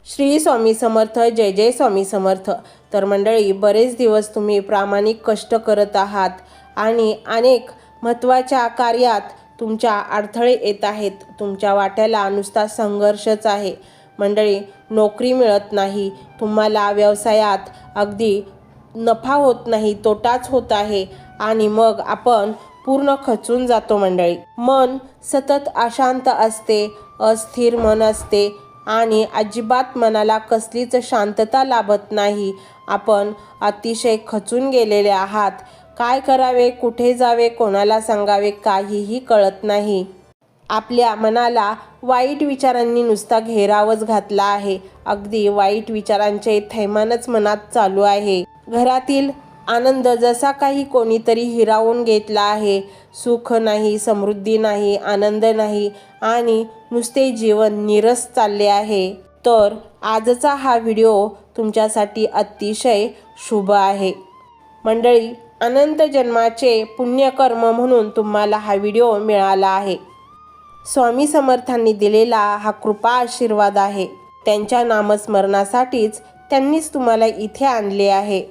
श्री स्वामी समर्थ. जय जय स्वामी समर्थ. तर मंडळी, बरेच दिवस तुम्ही प्रामाणिक कष्ट करत आहात आणि अनेक महत्त्वाच्या कार्यात तुमच्या अडथळे येत आहेत. तुमच्या वाट्याला नुसता संघर्षच आहे. मंडळी, नोकरी मिळत नाही, तुम्हाला व्यवसायात अगदी नफा होत नाही, तोटाच होत आहे आणि मग आपण पूर्ण खचून जातो. मंडळी, मन सतत अशांत असते, अस्थिर मन असते आणि अजिबात मनाला कसलीच शांतता लाभत नाही. आपण अतिशय खचून गेलेले आहात. काय करावे, कुठे जावे, कोणाला सांगावे, काहीही कळत नाही. आपल्या मनाला वाईट विचारांनी नुसता घेरावच घातला आहे. अगदी वाईट विचारांचे थैमानच मनात चालू आहे. घरातील आनंद जसा काही कोणीतरी हिरावून घेतला आहे. सुख नाही, समृद्धी नाही, आनंद नाही आणि नुसते जीवन नीरस चालले आहे. तर आजचा हा व्हिडिओ तुमच्यासाठी अतिशय शुभ आहे. मंडळी, अनंत जन्माचे पुण्यकर्म म्हणून तुम्हाला हा व्हिडिओ मिळाला आहे. स्वामी समर्थांनी दिलेला हा कृपा आशीर्वाद आहे. त्यांच्या नामस्मरणासाठीच त्यांनीच तुम्हाला इथे आणले आहे.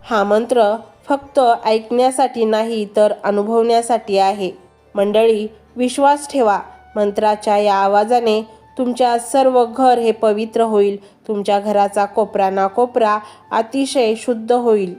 हा मंत्र फक्त ऐकण्यासाठी नाही तर अनुभवण्यासाठी आहे. मंडळी, विश्वास ठेवा, मंत्राच्या या आवाजाने तुमच्या सर्व घर हे पवित्र होईल. तुमच्या घराचा कोपरा ना कोपरा अतिशय शुद्ध होईल.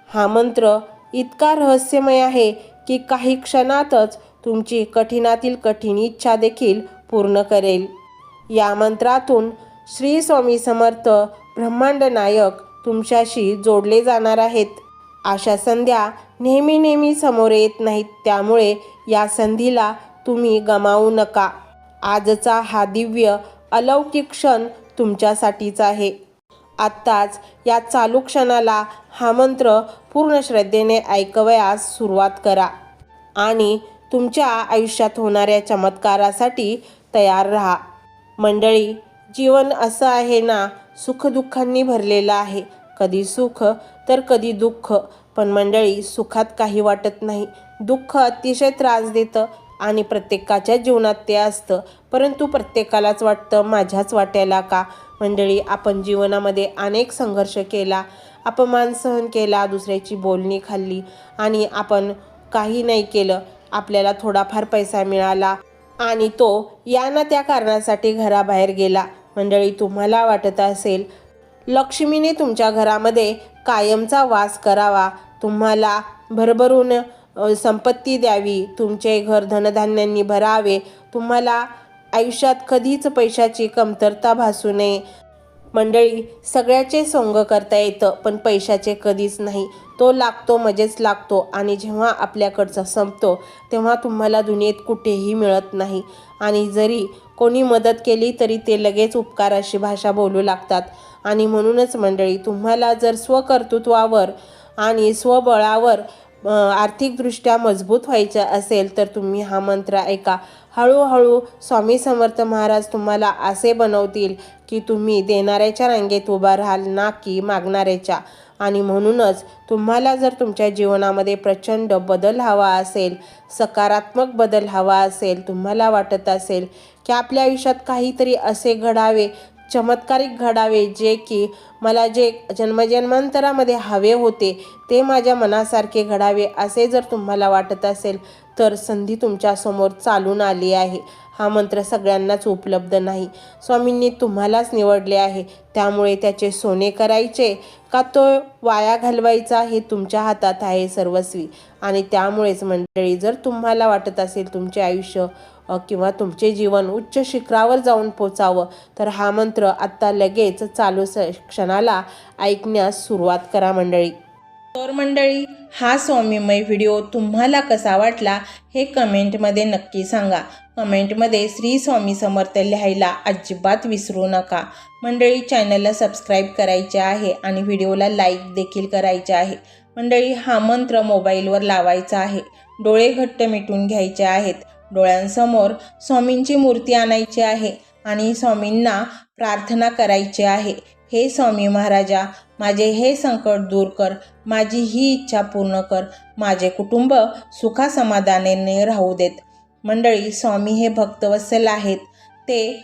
हा मंत्र इतका रहस्यमय आहे की काही क्षणातच तुमची कठीणातील कठीण इच्छा देखील पूर्ण करेल. या मंत्रातून श्री स्वामी समर्थ ब्रह्मांड नायक तुमच्याशी जोडले जाणार आहेत. अशा संध्या नेहमी नेहमी समोर येत नाहीत, त्यामुळे या संधीला तुम्ही गमावू नका. आजचा हा दिव्य अलौकिक क्षण तुमच्यासाठीच आहे. आत्ताच या चालू क्षणाला हा मंत्र पूर्ण श्रद्धेने ऐकवयास सुरुवात करा आणि तुमच्या आयुष्यात होणाऱ्या चमत्कारासाठी तयार राहा. मंडळी, जीवन असं आहे ना, सुखदुःखांनी भरलेलं आहे. कधी सुख तर कधी दुःख. पण मंडळी, सुखात काही वाटत नाही, दुःख अतिशय त्रास देतं आणि प्रत्येकाच्या जीवनात ते असतं. परंतु प्रत्येकालाच वाटतं माझ्याच वाट्याला का. मंडळी, आपण जीवनामध्ये अनेक संघर्ष केला, अपमान सहन केला, दुसऱ्याची बोलणी खाल्ली आणि आपण काही नाही केलं. आपल्याला थोडाफार पैसा मिळाला आणि तो या ना त्या कारणासाठी घराबाहेर गेला. मंडळी, तुम्हाला वाटत असेल लक्ष्मीने तुमच्या घरामध्ये कायमचा वास करावा, तुम्हाला भरभरून संपत्ती द्यावी, तुमचे घर धनधान्यांनी भरावे, तुम्हाला आयुष्यात कधीच पैशाची कमतरता भासू नये. मंडळी, सगळ्याचे सोंग करता येतं पण पैशाचे कधीच नाही. तो लागतो मजेच लागतो आणि जेव्हा आपल्याकडचा संपतो तेव्हा तुम्हाला दुनियेत कुठेही मिळत नाही. आणि जरी कोणी मदत केली तरी ते लगेच उपकार अशी भाषा बोलू लागतात. आणि म्हणूनच मंडळी, तुम्हाला जर स्वकर्तृत्वावर आणि स्वबळावर आर्थिकदृष्ट्या मजबूत व्हायचं असेल तर तुम्ही हा मंत्र ऐका. हळूहळू स्वामी समर्थ महाराज तुम्हाला असे बनवतील की तुम्ही देणाऱ्याच्या रांगेत उभा राहाल ना की मागणाऱ्याच्या. आणि म्हणूनच तुम्हाला जर तुमच्या जीवनामध्ये प्रचंड बदल हवा असेल, सकारात्मक बदल हवा असेल, तुम्हाला वाटत असेल की आपल्या आयुष्यात काहीतरी असे घडावे, चमत्कारिक घडावे, जे की मला जे जन्मजन्मांतरामध्ये हवे होते ते माझ्या मनासारखे घडावे, असे जर तुम्हाला वाटत असेल तर संधी तुमच्यासमोर चालून आली आहे. हा मंत्र सगळ्यांनाच उपलब्ध नाही. स्वामींनी तुम्हालाच निवडले आहे, त्यामुळे त्याचे सोने करायचे का तो वाया घालवायचा हे तुमच्या हातात आहे सर्वस्वी. आणि त्यामुळेच मंडळी, जर तुम्हाला वाटत असेल तुमचे आयुष्य किंवा तुमचे जीवन उच्च शिखरावर जाऊन पोचावं तर हा मंत्र आत्ता लगेच चालू क्षणाला ऐकण्यास सुरुवात करा. मंडळी, तर मंडळी, हा स्वामीमय व्हिडिओ तुम्हाला कसा वाटला हे कमेंटमध्ये नक्की सांगा. कमेंटमध्ये श्री स्वामी समर्थ लिहायला अजिबात विसरू नका. मंडळी, चॅनलला सबस्क्राईब करायचे आहे आणि व्हिडिओला लाईक देखील करायचे आहे. मंडळी, हा मंत्र मोबाईलवर लावायचा आहे. डोळे घट्ट मिटून घ्यायचे आहेत. डोळ्यांसमोर स्वामींची मूर्ती आणायची आहे आणि स्वामींना प्रार्थना करायची आहे. हे स्वामी महाराजा, माझे हे संकट दूर कर, माझी ही इच्छा पूर्ण कर, माझे कुटुंब सुखासमाधानाने राहू देत. मंडळी, स्वामी हे भक्तवत्सल आहेत. ते